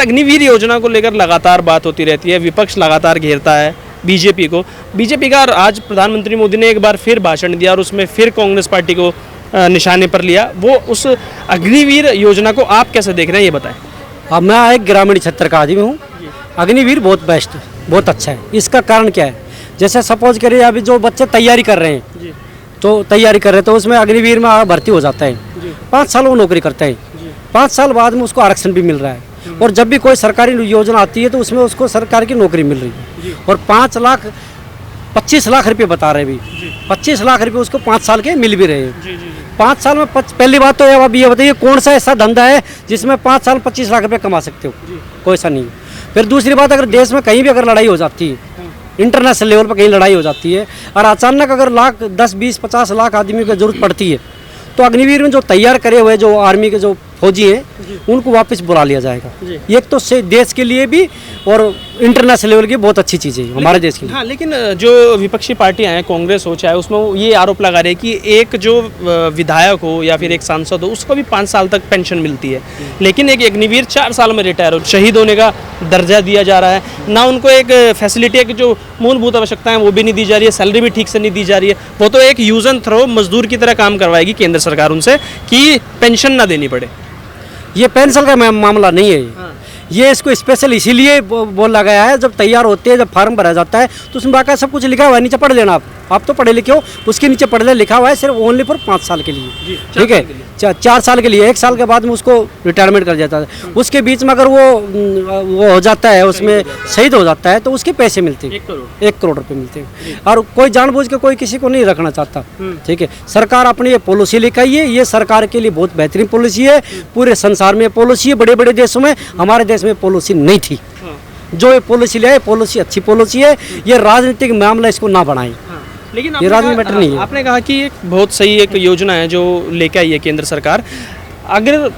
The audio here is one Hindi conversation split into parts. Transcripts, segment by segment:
अग्निवीर योजना को लेकर लगातार बात होती रहती है, विपक्ष लगातार घेरता है बीजेपी को। बीजेपी का आज प्रधानमंत्री मोदी ने एक बार फिर भाषण दिया और उसमें फिर कांग्रेस पार्टी को निशाने पर लिया। वो उस अग्निवीर योजना को आप कैसे देख रहे हैं, ये बताएं। अब मैं एक ग्रामीण क्षेत्र का आदमी हूँ। अग्निवीर बहुत बेस्ट है, बहुत अच्छा है। इसका कारण क्या है, जैसे सपोज करिए अभी जो बच्चे तैयारी कर रहे हैं तो उसमें अग्निवीर में भर्ती हो जाता है। 5 साल वो नौकरी करते हैं, 5 साल बाद में उसको आरक्षण भी मिल रहा है। और जब भी कोई सरकारी योजना आती है तो उसमें उसको सरकार की नौकरी मिल रही है। और 25 लाख रुपये बता रहे हैं अभी, 25 लाख रुपये उसको 5 साल के मिल भी रहे हैं। 5 साल में पहली बात तो अब ये बताइए कौन सा ऐसा धंधा है जिसमें 5 साल 25 लाख रुपये कमा सकते हो, कोई ऐसा नहीं। फिर दूसरी बात, अगर देश में कहीं भी अगर लड़ाई हो जाती है, इंटरनेशनल लेवल पर कहीं लड़ाई हो जाती है और अचानक अगर 10, 20, 50 लाख आदमी की जरूरत पड़ती है तो अग्निवीर में जो तैयार करे हुए जो आर्मी के जो फौजी हैं उनको वापस बुला लिया जाएगा। ये तो देश के लिए भी और इंटरनेशनल लेवल की बहुत अच्छी चीज़ है हमारे देश के लिए। हाँ, लेकिन जो विपक्षी पार्टियां हैं, कांग्रेस हो चाहे, उसमें वो ये आरोप लगा रहे हैं कि एक जो विधायक हो या फिर एक सांसद हो उसको भी 5 साल तक पेंशन मिलती है, लेकिन एक अग्निवीर 4 साल में रिटायर हो, शहीद होने का दर्जा दिया जा रहा है ना, उनको एक फैसिलिटी है कि जो मूलभूत आवश्यकताएं वो भी नहीं दी जा रही है, सैलरी भी ठीक से नहीं दी जा रही है। वो तो एक यूज एंड थ्रो मजदूर की तरह काम करवाएगी केंद्र सरकार उनसे कि पेंशन ना देनी पड़े। ये पेंशन का मामला नहीं है। ये इसको स्पेशल इसीलिए बोला गया है, जब तैयार होते हैं, जब फार्म भरा जाता है तो उसमें बाकायदा सब कुछ लिखा हुआ है, नीचे पढ़ लेना आप तो पढ़े लिखे हो, उसके नीचे पढ़ ले लिखा हुआ है सिर्फ ओनली फॉर 5 साल के लिए, ठीक है, 4 साल के लिए। 1 साल के बाद में उसको रिटायरमेंट कर जाता है। उसके बीच में अगर वो हो जाता है, उसमें शहीद हो जाता है तो उसके पैसे मिलते हैं, 1 करोड़ रुपये मिलते हैं। और कोई जानबूझ के कोई किसी को नहीं रखना चाहता, ठीक है। सरकार अपनी ये पॉलिसी लेकर आई है, ये सरकार के लिए बहुत बेहतरीन पॉलिसी है। पूरे संसार में पॉलिसी है, बड़े बड़े देशों में, हमारे देश में पॉलिसी नहीं थी। जो ये पॉलिसी ले आए, पॉलिसी अच्छी पॉलिसी है। ये राजनीतिक मामला इसको ना बढ़ाएं, लेकिन ये राजनीतिक मैटर नहीं है। आपने कहा कि एक बहुत सही एक योजना है जो लेके आई है केंद्र सरकार। अगर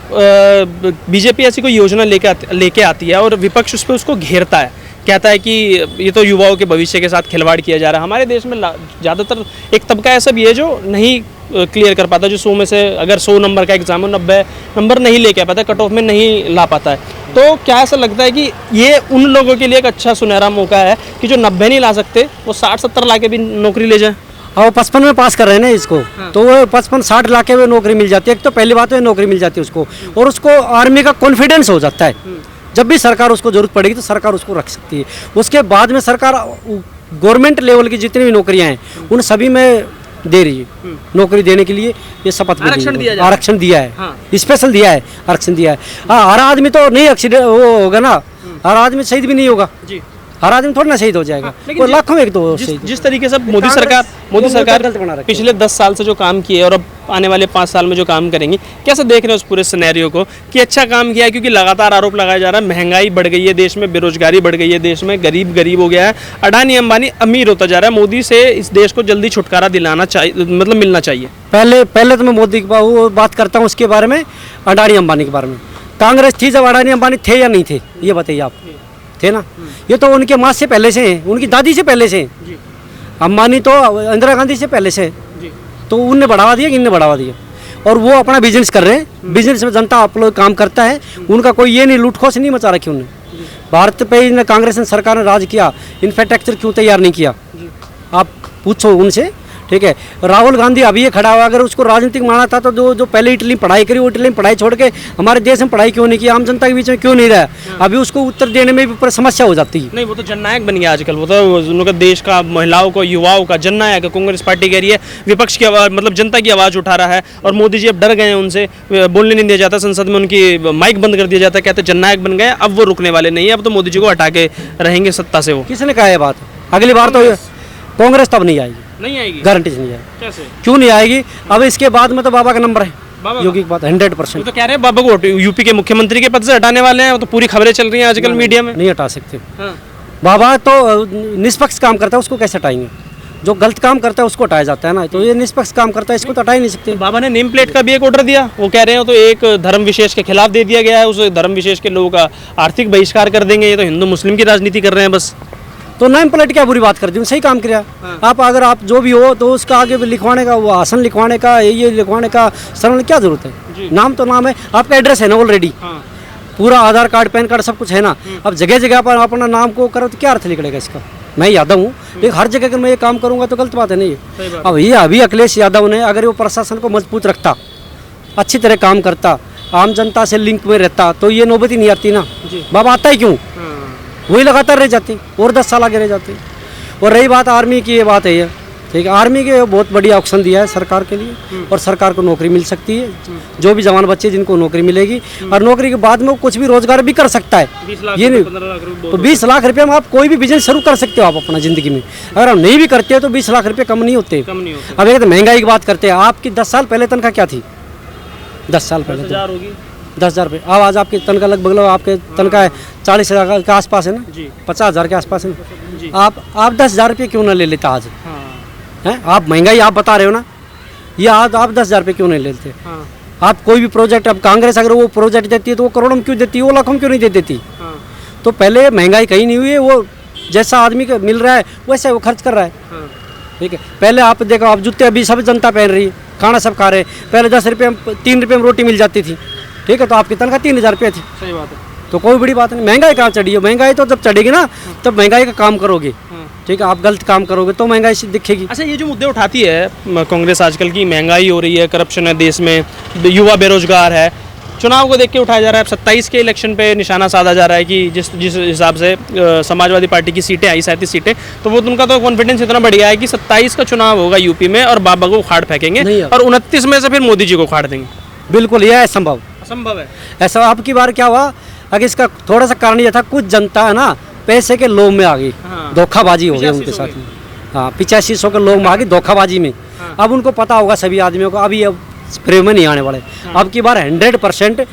बीजेपी ऐसी कोई योजना लेके आती है और विपक्ष उस पर उसको घेरता है, कहता है कि ये तो युवाओं के भविष्य के साथ खिलवाड़ किया जा रहा है। हमारे देश में ज़्यादातर एक तबका ऐसा भी है जो नहीं क्लियर कर पाता, जो 100 में से अगर 100 नंबर का एग्जाम हो 90 नंबर नहीं लेके पाता, कट ऑफ में नहीं ला पाता है। तो क्या ऐसा लगता है कि ये उन लोगों के लिए एक अच्छा सुनहरा मौका है कि जो 90 नहीं ला सकते वो 60-70 ला के भी नौकरी ले जाए? और 55 में पास कर रहे हैं ना इसको, तो वो 55-60 लाख में नौकरी मिल जाती है। एक तो पहली बात है नौकरी मिल जाती है उसको, और उसको आर्मी का कॉन्फिडेंस हो जाता है। जब भी सरकार उसको जरूरत पड़ेगी तो सरकार उसको रख सकती है। उसके बाद में सरकार गवर्नमेंट लेवल की जितनी भी नौकरियां हैं उन सभी में दे रही है। नौकरी देने के लिए ये शपथ आरक्षण दिया है, स्पेशल दिया है, आरक्षण दिया है। हाँ, हर आदमी तो नहीं एक्सीडेंट वो होगा ना, हर आदमी शहीद भी नहीं होगा, हर आदमी थोड़ा ना शहीद हो जाएगा। वो लाखों में एक तो जिस तरीके से मोदी सरकार पिछले 10 साल से जो काम किए और अब आने वाले 5 साल में जो काम करेंगी, कैसे देख रहे हैं उस पूरे सिनेरियो को कि अच्छा काम किया है? क्योंकि लगातार आरोप लगाया जा रहा है महंगाई बढ़ गई है देश में, बेरोजगारी बढ़ गई है देश में, गरीब हो गया है, अडानी अंबानी अमीर होता जा रहा है। मोदी से इस देश को जल्दी छुटकारा दिलाना चाहिए, मतलब मिलना चाहिए। पहले तो मैं मोदी की बात करता हूँ, उसके बारे में, अडानी अंबानी के बारे में। कांग्रेस थी जब अडानी अंबानी थे या नहीं थे, ये बताइए आप? थे ना। ये तो उनके माँ से पहले से हैं, उनकी दादी से पहले से हैं। अंबानी तो इंदिरा गांधी से पहले से, तो उनने बढ़ावा दिया कि इनने बढ़ावा दिया, और वो अपना बिजनेस कर रहे हैं। बिजनेस में जनता आप लोग काम करता है, उनका कोई ये नहीं लूटखोस नहीं मचा रखी उन्होंने। भारत पे कांग्रेस ने सरकार ने राज किया, इंफ्रास्ट्रक्चर क्यों तैयार नहीं किया आप पूछो उनसे, ठीक है। राहुल गांधी अभी ये खड़ा हुआ, अगर उसको राजनीतिक माना था तो जो पहले इटली पढ़ाई करी वो इटली में पढ़ाई छोड़ के हमारे देश में पढ़ाई क्यों नहीं की, आम जनता के बीच में क्यों नहीं रहा? अभी उसको उत्तर देने में भी समस्या हो जाती है। नहीं, वो तो जननायक बन गया आजकल। वो तो उनका देश का, महिलाओं को, युवाओं का जननायक है। कांग्रेस पार्टी कह रही है विपक्ष की आवाज़, मतलब जनता की आवाज़ उठा रहा है, और मोदी जी अब डर गए हैं, उनसे बोलने नहीं दिया जाता, संसद में उनकी माइक बंद कर दिया जाता है। कहते जननायक बन गए, अब वो रुकने वाले नहीं है, अब तो मोदी जी को हटा के रहेंगे सत्ता से। वो किसने कहा है बात? अगली बार तो कांग्रेस तब नहीं आएगी, नहीं आएगी, गारंटी से नहीं आएगी। कैसे? क्यों नहीं आएगी? अब इसके बाद में तो बाबा का नंबर है, योगी की बात 100%। तो कह रहे हैं बाबा को यूपी के मुख्यमंत्री के पद से हटाने वाले हैं, वो तो पूरी खबरें चल रही हैं आजकल मीडिया में। नहीं हटा सकते। बाबा तो निष्पक्ष काम करता है, उसको कैसे हटाएंगे? जो गलत काम करता है उसको हटाया जाता है ना, तो ये निष्पक्ष काम करता है, इसको तो हटा ही नहीं सकते। बाबा ने नेम प्लेट का भी एक ऑर्डर दिया, वो कह रहे हैं तो एक धर्म विशेष के खिलाफ दे दिया गया है, उस धर्म विशेष के लोगों का आर्थिक बहिष्कार कर देंगे। ये तो हिंदू मुस्लिम की राजनीति कर रहे हैं बस। तो नेम प्लेट क्या बुरी बात कर दी, सही काम किया। आप अगर आप जो भी हो तो उसका आगे लिखवाने का, वो आसन लिखवाने का, ये लिखवाने का, शरण क्या जरूरत है? नाम तो नाम है, आपका एड्रेस है ना ऑलरेडी। पूरा आधार कार्ड पैन कार्ड सब कुछ है ना। अब जगह जगह पर अपना नाम को करो तो क्या अर्थ निकलेगा इसका। मैं यादव हूँ, लेकिन हर जगह अगर मैं ये काम करूँगा तो गलत बात है नहीं। अब ये अभी अखिलेश यादव ने अगर वो प्रशासन को मजबूत रखता, अच्छी तरह काम करता, आम जनता से लिंक में रहता, तो ये नौबत ही नहीं आती ना। बाबा आता ही क्यों, वही लगातार रह जाते और 10 साल आगे रह जाते। और रही बात आर्मी की, ये बात है ये ठीक है, आर्मी के बहुत बढ़िया ऑप्शन दिया है सरकार के लिए, और सरकार को नौकरी मिल सकती है। जो भी जवान बच्चे जिनको नौकरी मिलेगी, और नौकरी के बाद में वो कुछ भी रोजगार भी कर सकता है। ये नहीं तो 20 लाख रुपये में आप कोई भी बिजनेस शुरू कर सकते हो आप अपना ज़िंदगी में। अगर आप नहीं भी करते हो तो 20 लाख रुपये कम नहीं होते। अब एक तो महंगाई की बात करते हैं, आपकी 10 साल पहले तनख्वाह क्या थी? 10 साल पहले 10,000 रुपये। अब आज आपकी तनख्वाह लगभग आपके तनख्वाह 40,000 के आसपास है ना, 50,000 के आसपास है। आप 10,000 रुपये क्यों ना ले लेता आज हैं? आप महंगाई आप बता रहे हो ना, ये आज आप 10,000 रुपये क्यों नहीं लेते? आप कोई भी प्रोजेक्ट, अब कांग्रेस अगर वो प्रोजेक्ट देती है तो वो करोड़ों में क्यों देती है, वो लाखों में क्यों नहीं दे देती? तो पहले महंगाई कहीं नहीं हुई है, वो जैसा आदमी को मिल रहा है वैसे वो खर्च कर रहा है। ठीक है, पहले आप देखो, आप जूते अभी सब जनता पहन रही है, खाना सब खा रहे हैं। पहले 10 रुपये 3 रुपये में रोटी मिल जाती थी, ठीक है, तो आपकी तनख्वाह 3,000 रुपये थी। सही बात है, तो कोई बड़ी बात नहीं। महंगाई कहाँ चढ़ी है? महंगाई तो जब चढ़ेगी ना तब महंगाई का काम करोगे, ठीक है, आप गलत काम करोगे तो महंगाई से दिखेगी। अच्छा, ये जो मुद्दे उठाती है कांग्रेस आजकल की, महंगाई हो रही है, करप्शन है देश में, युवा बेरोजगार है, चुनाव को देख के उठाया जा रहा है। अब 27 के इलेक्शन पे निशाना साधा जा रहा है कि जिस हिसाब से समाजवादी पार्टी की सीटें आई 37 सीटें, तो वो उनका तो कॉन्फिडेंस इतना बढ़ गया है कि 27 का चुनाव होगा यूपी में और बाबा को उखाड़ फेंकेंगे और 29 में से फिर मोदी जी को उखाड़ देंगे। बिल्कुल, यह असंभव है। ऐसा अब की बार क्या हुआ, अगर इसका थोड़ा सा कारण यह था, कुछ जनता है ना पैसे के लोभ में आ गई, धोखाबाजी हो गई उनके साथ में। हाँ, 8500 के लोग में आ गई धोखाबाजी में। अब उनको पता होगा सभी आदमियों को, अभी अब प्रेम में नहीं आने वाले। अब की बार 100%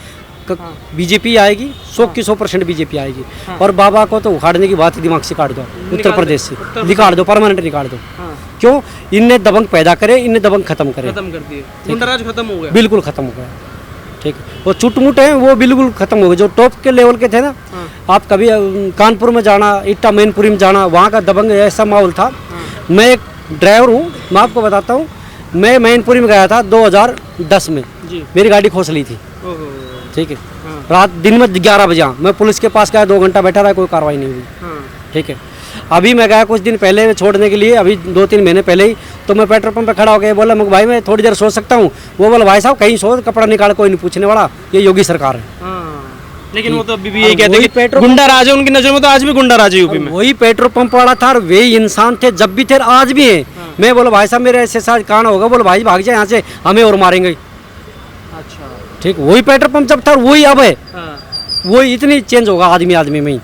बीजेपी आएगी, 100% बीजेपी आएगी। और बाबा को तो उखाड़ने की बात ही दिमाग से काट दो, उत्तर प्रदेश से निकाल दो, परमानेंट निकाल दो। क्यों? इनने दबंग पैदा करे, इनने दबंग खत्म करे, खत्म कर दिए, गुंडाराज खत्म हो गया, बिल्कुल खत्म हो गया। ठीक है, वो चुटमुट है वो बिल्कुल खत्म हो गए। जो टॉप के लेवल के थे ना, आप कभी कानपुर में जाना, इट्टा मैनपुरी में जाना, वहाँ का दबंग ऐसा माहौल था। मैं एक ड्राइवर हूँ, मैं आपको बताता हूँ, मैं मैनपुरी में गया था 2010 में, मेरी गाड़ी खोस ली थी। ठीक है, रात दिन में 11 बजे मैं पुलिस के पास गया, 2 घंटा बैठा रहा, कोई कार्रवाई नहीं हुई। ठीक है, अभी मैं गया कुछ दिन पहले छोड़ने के लिए, अभी 2-3 महीने पहले ही, तो मैं पेट्रोल पंप पे खड़ा हो गया, बोला मैं भाई मैं थोड़ी देर सो सकता हूँ? वो बोला भाई साहब कहीं सो, कपड़ा निकाल, कोई नहीं पूछने वाला, ये योगी सरकार है। लेकिन वो तो अभी भी यही कहते हैं कि गुंडा राज है, उनकी नजर में तो आज भी गुंडा राज है यूपी में। वही पेट्रोल पंप वाला था, वही इंसान थे, जब भी थे आज भी है। मैं बोला भाई साहब मेरे ऐसे साथ कांड होगा, बोला भाई भाग जाए यहाँ से, हमें और मारेंगे। अच्छा, ठीक, वही पेट्रोल पंप जब था वही अब है, वही इतनी चेंज होगा आदमी आदमी में ही।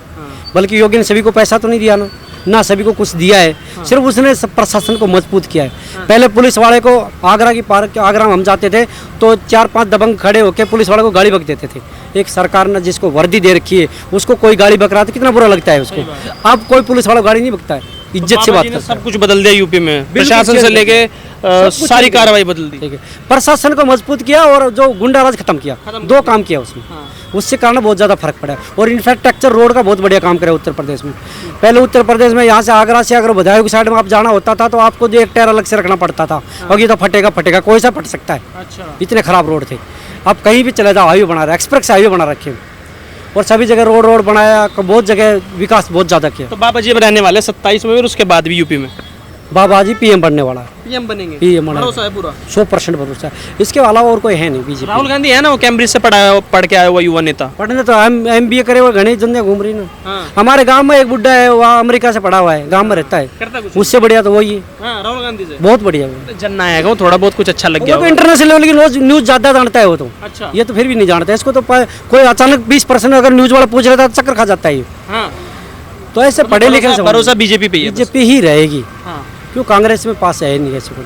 बल्कि योगी ने सभी को पैसा तो नहीं दिया ना सभी को कुछ दिया है, सिर्फ उसने प्रशासन को मजबूत किया है। पहले पुलिस वाले को आगरा की पार्क, आगरा में हम जाते थे तो 4-5 दबंग खड़े होकर पुलिस वाले को गाड़ी बक देते थे। एक सरकार ने जिसको वर्दी दे रखी है उसको कोई गाड़ी बक रहा था, कितना बुरा लगता है उसको। अब कोई पुलिस वाला गाड़ी नहीं बकता है, इज्जत से बात करता है। सब कुछ बदल दिया यूपी में, प्रशासन से लेके सारी कार्रवाई बदल दी। ठीक है, प्रशासन को मजबूत किया और जो गुंडाराज खत्म किया, 2 काम किया उसमें। उससे कारण बहुत ज़्यादा फर्क पड़ा। और इंफ्रास्ट्रक्चर रोड का बहुत बढ़िया काम करे उत्तर प्रदेश में। पहले उत्तर प्रदेश में यहाँ से आगरा बदायूं की साइड में आप जाना होता था तो आपको जो एक टायर अलग से रखना पड़ता था, और ये तो फटेगा कोई सा फट सकता है। अच्छा, इतने खराब रोड थे। अब कहीं भी चले जाओ हाईवे बना रहे, एक्सप्रेस हाईवे बना रखे, और सभी जगह रोड बनाया, बहुत जगह विकास बहुत ज़्यादा किया। तो बाबा जी अब रहने वाले 27 में और उसके बाद भी यूपी में बाबा जी पीएम बनने वाला है। पीएम बनेंगे, पीएम भरोसा है पूरा, 100% भरोसा है। इसके अलावा और कोई है नहीं बीजेपी। राहुल गांधी है ना, वो कैम्ब्रिज से पढ़ के आया हुआ युवा नेता। पढ़ने तो MBA करे हुए घने दुनिया घूम रही ना। हमारे गांव में एक बुड्ढा है, वहाँ अमेरिका से पढ़ा हुआ है, गांव में रहता है, उससे बढ़िया तो वही है राहुल गांधी से, बहुत बढ़िया। जननायक वो थोड़ा बहुत कुछ अच्छा लग गया, इंटरनेशनल लेवल की न्यूज ज्यादा जानता है वो तो। अच्छा, ये तो फिर भी नहीं जानता है इसको तो। कोई अचानक 20% अगर न्यूज वाला पूछ लेता तो चक्कर खा जाता है। तो ऐसे पढ़े लिखे भरोसा बीजेपी पे ही रहेगी, क्यों कांग्रेस में पास है नहीं ऐसे को।